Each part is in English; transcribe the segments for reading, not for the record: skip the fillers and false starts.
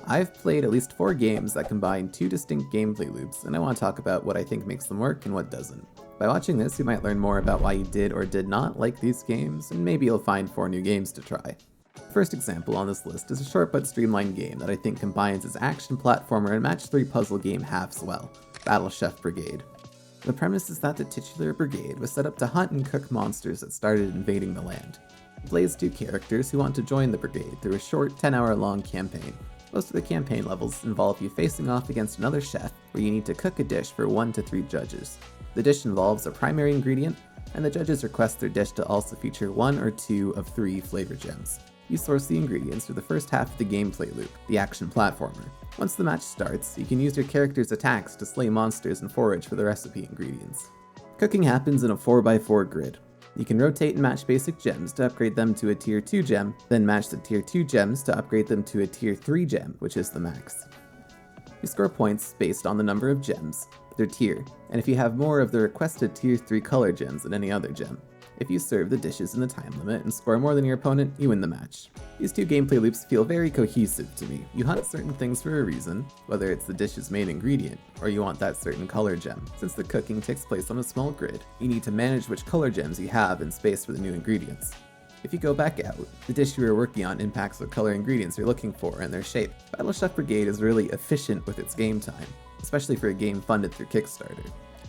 I've played at least 4 games that combine 2 distinct gameplay loops, and I want to talk about what I think makes them work and what doesn't. By watching this, you might learn more about why you did or did not like these games, and maybe you'll find 4 new games to try. The first example on this list is a short but streamlined game that I think combines its action platformer and match 3 puzzle game halves well, Battleshe Brigade. The premise is that the titular brigade was set up to hunt and cook monsters that started invading the land. It plays 2 characters who want to join the brigade through a short 10-hour-long campaign. Most of the campaign levels involve you facing off against another chef where you need to cook a dish for 1 to 3 judges. The dish involves a primary ingredient, and the judges request their dish to also feature 1 or 2 of 3 flavor gems. You source the ingredients through the first half of the gameplay loop, the action platformer. Once the match starts, you can use your character's attacks to slay monsters and forage for the recipe ingredients. Cooking happens in a 4x4 grid. You can rotate and match basic gems to upgrade them to a tier 2 gem, then match the tier 2 gems to upgrade them to a tier 3 gem, which is the max. You score points based on the number of gems, their tier, and if you have more of the requested tier 3 color gems than any other gem. If you serve the dishes in the time limit and score more than your opponent, you win the match. These 2 gameplay loops feel very cohesive to me. You hunt certain things for a reason, whether it's the dish's main ingredient, or you want that certain color gem. Since the cooking takes place on a small grid, you need to manage which color gems you have in space for the new ingredients. If you go back out, the dish you were working on impacts what color ingredients you're looking for and their shape. Battleshe Brigade is really efficient with its game time, especially for a game funded through Kickstarter.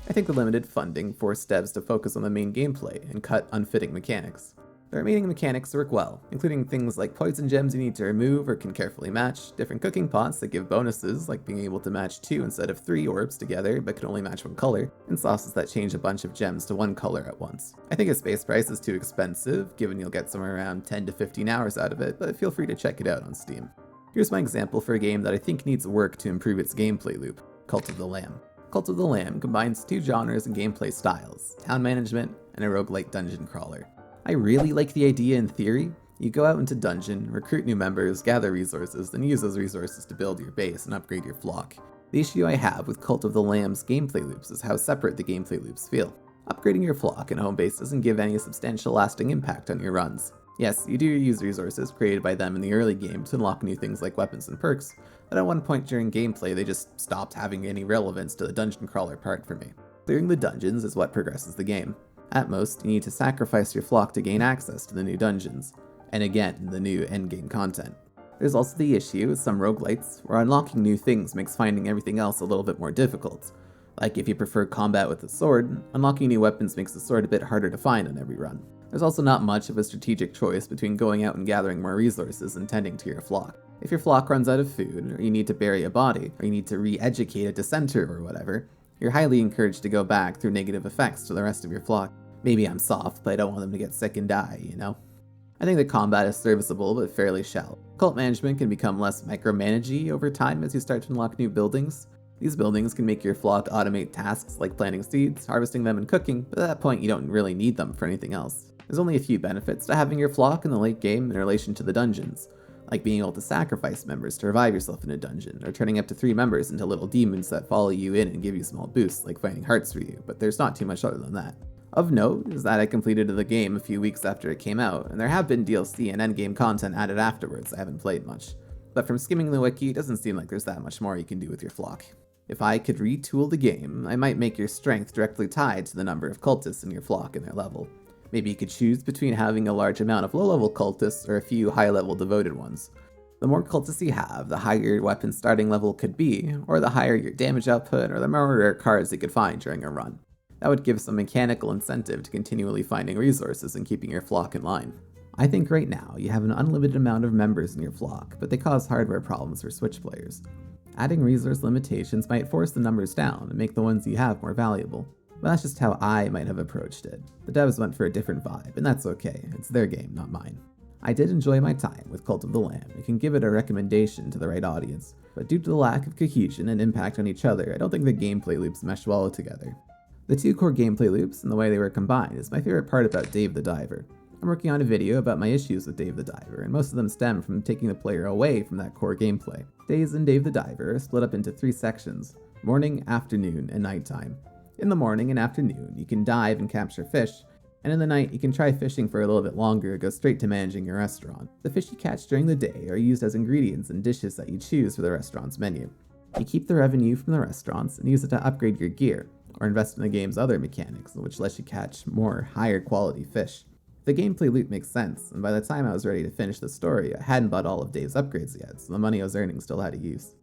I think the limited funding forced devs to focus on the main gameplay and cut unfitting mechanics. The remaining mechanics work well, including things like poison gems you need to remove or can carefully match, different cooking pots that give bonuses like being able to match 2 instead of 3 orbs together but can only match 1 color, and sauces that change a bunch of gems to 1 color at once. I think its base price is too expensive, given you'll get somewhere around 10 to 15 hours out of it, but feel free to check it out on Steam. Here's my example for a game that I think needs work to improve its gameplay loop, Cult of the Lamb. Cult of the Lamb combines 2 genres and gameplay styles, town management and a roguelike dungeon crawler. I really like the idea in theory. You go out into dungeon, recruit new members, gather resources, then use those resources to build your base and upgrade your flock. The issue I have with Cult of the Lamb's gameplay loops is how separate the gameplay loops feel. Upgrading your flock and home base doesn't give any substantial lasting impact on your runs. Yes, you do use resources created by them in the early game to unlock new things like weapons and perks, but at one point during gameplay they just stopped having any relevance to the dungeon crawler part for me. Clearing the dungeons is what progresses the game. At most, you need to sacrifice your flock to gain access to the new dungeons, and again, the new endgame content. There's also the issue with some roguelites, where unlocking new things makes finding everything else a little bit more difficult. Like if you prefer combat with a sword, unlocking new weapons makes the sword a bit harder to find on every run. There's also not much of a strategic choice between going out and gathering more resources and tending to your flock. If your flock runs out of food, or you need to bury a body, or you need to re-educate a dissenter or whatever, you're highly encouraged to go back through negative effects to the rest of your flock. Maybe I'm soft, but I don't want them to get sick and die, you know? I think the combat is serviceable, but fairly shallow. Cult management can become less micromanagey over time as you start to unlock new buildings. These buildings can make your flock automate tasks like planting seeds, harvesting them, and cooking, but at that point you don't really need them for anything else. There's only a few benefits to having your flock in the late game in relation to the dungeons, like being able to sacrifice members to revive yourself in a dungeon, or turning up to 3 members into little demons that follow you in and give you small boosts, like finding hearts for you, but there's not too much other than that. Of note is that I completed the game a few weeks after it came out, and there have been DLC and endgame content added afterwards. I haven't played much. But from skimming the wiki, it doesn't seem like there's that much more you can do with your flock. If I could retool the game, I might make your strength directly tied to the number of cultists in your flock and their level. Maybe you could choose between having a large amount of low-level cultists or a few high-level devoted ones. The more cultists you have, the higher your weapon starting level could be, or the higher your damage output, or the more rare cards you could find during a run. That would give some mechanical incentive to continually finding resources and keeping your flock in line. I think right now you have an unlimited amount of members in your flock, but they cause hardware problems for Switch players. Adding resource limitations might force the numbers down and make the ones you have more valuable. But that's just how I might have approached it. The devs went for a different vibe, and that's okay. It's their game, not mine. I did enjoy my time with Cult of the Lamb and can give it a recommendation to the right audience, but due to the lack of cohesion and impact on each other, I don't think the gameplay loops mesh well together. The 2 core gameplay loops and the way they were combined is my favorite part about Dave the Diver. I'm working on a video about my issues with Dave the Diver, and most of them stem from taking the player away from that core gameplay. Days in Dave the Diver are split up into 3 sections: morning, afternoon, and nighttime. In the morning and afternoon, you can dive and capture fish, And in the night, you can try fishing for a little bit longer or go straight to managing your restaurant. The fish you catch during the day are used as ingredients in dishes that you choose for the restaurant's menu. You keep the revenue from the restaurants and use it to upgrade your gear, or invest in the game's other mechanics, which lets you catch more, higher quality fish. The gameplay loop makes sense, and by the time I was ready to finish the story, I hadn't bought all of Dave's upgrades yet, so the money I was earning still had a use.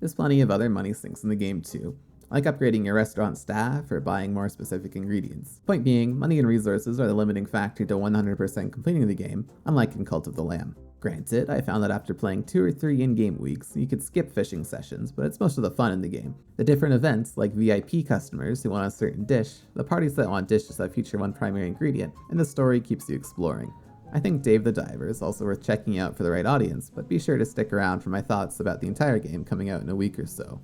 There's plenty of other money sinks in the game too, like upgrading your restaurant staff or buying more specific ingredients. Point being, money and resources are the limiting factor to 100% completing the game, unlike in Cult of the Lamb. Granted, I found that after playing 2 or 3 in-game weeks, you could skip fishing sessions, but it's most of the fun in the game. The different events, like VIP customers who want a certain dish, the parties that want dishes that feature one primary ingredient, and the story keeps you exploring. I think Dave the Diver is also worth checking out for the right audience, but be sure to stick around for my thoughts about the entire game coming out in a week or so.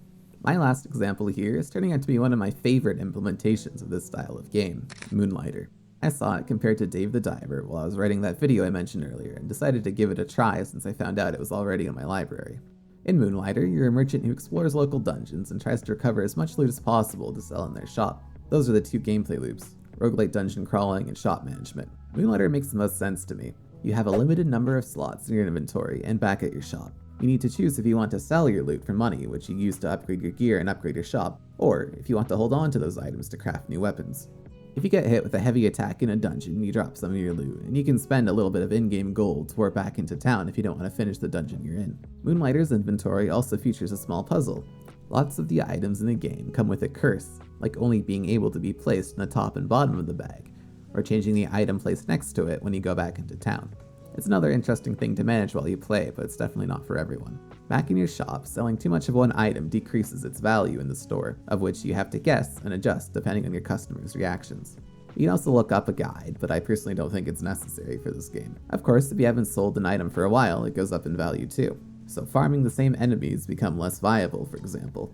My last example here is turning out to be one of my favorite implementations of this style of game, Moonlighter. I saw it compared to Dave the Diver while I was writing that video I mentioned earlier and decided to give it a try since I found out it was already in my library. In Moonlighter, you're a merchant who explores local dungeons and tries to recover as much loot as possible to sell in their shop. Those are the 2 gameplay loops, roguelite dungeon crawling and shop management. Moonlighter makes the most sense to me. You have a limited number of slots in your inventory and back at your shop. You need to choose if you want to sell your loot for money, which you use to upgrade your gear and upgrade your shop, or if you want to hold on to those items to craft new weapons. If you get hit with a heavy attack in a dungeon, you drop some of your loot, and you can spend a little bit of in-game gold to warp back into town if you don't want to finish the dungeon you're in. Moonlighter's inventory also features a small puzzle. Lots of the items in the game come with a curse, like only being able to be placed in the top and bottom of the bag, or changing the item placed next to it when you go back into town. It's another interesting thing to manage while you play, but it's definitely not for everyone. Back in your shop, selling too much of one item decreases its value in the store, of which you have to guess and adjust depending on your customers' reactions. You can also look up a guide, but I personally don't think it's necessary for this game. Of course, if you haven't sold an item for a while, it goes up in value too. So farming the same enemies become less viable, for example.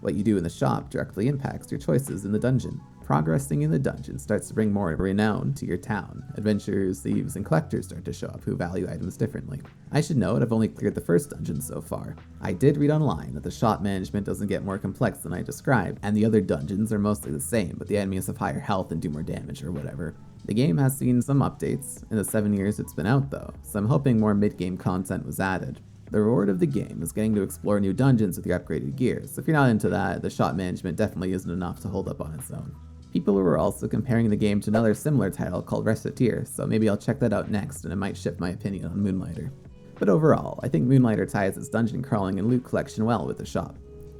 What you do in the shop directly impacts your choices in the dungeon. Progressing in the dungeon starts to bring more renown to your town. Adventurers, thieves, and collectors start to show up who value items differently. I should note I've only cleared the first dungeon so far. I did read online that the shop management doesn't get more complex than I described, and the other dungeons are mostly the same, but the enemies have higher health and do more damage or whatever. The game has seen some updates in the 7 years it's been out though, so I'm hoping more mid-game content was added. The reward of the game is getting to explore new dungeons with your upgraded gear, so if you're not into that, the shop management definitely isn't enough to hold up on its own. People were also comparing the game to another similar title called Reciteer, so maybe I'll check that out next and it might shift my opinion on Moonlighter. But overall, I think Moonlighter ties its dungeon crawling and loot collection well with the shop.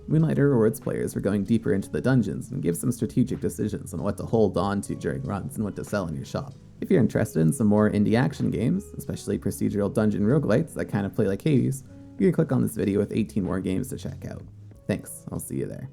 Moonlighter rewards players for going deeper into the dungeons and gives them strategic decisions on what to hold on to during runs and what to sell in your shop. If you're interested in some more indie action games, especially procedural dungeon roguelites that kind of play like Hades, you can click on this video with 18 more games to check out. Thanks, I'll see you there.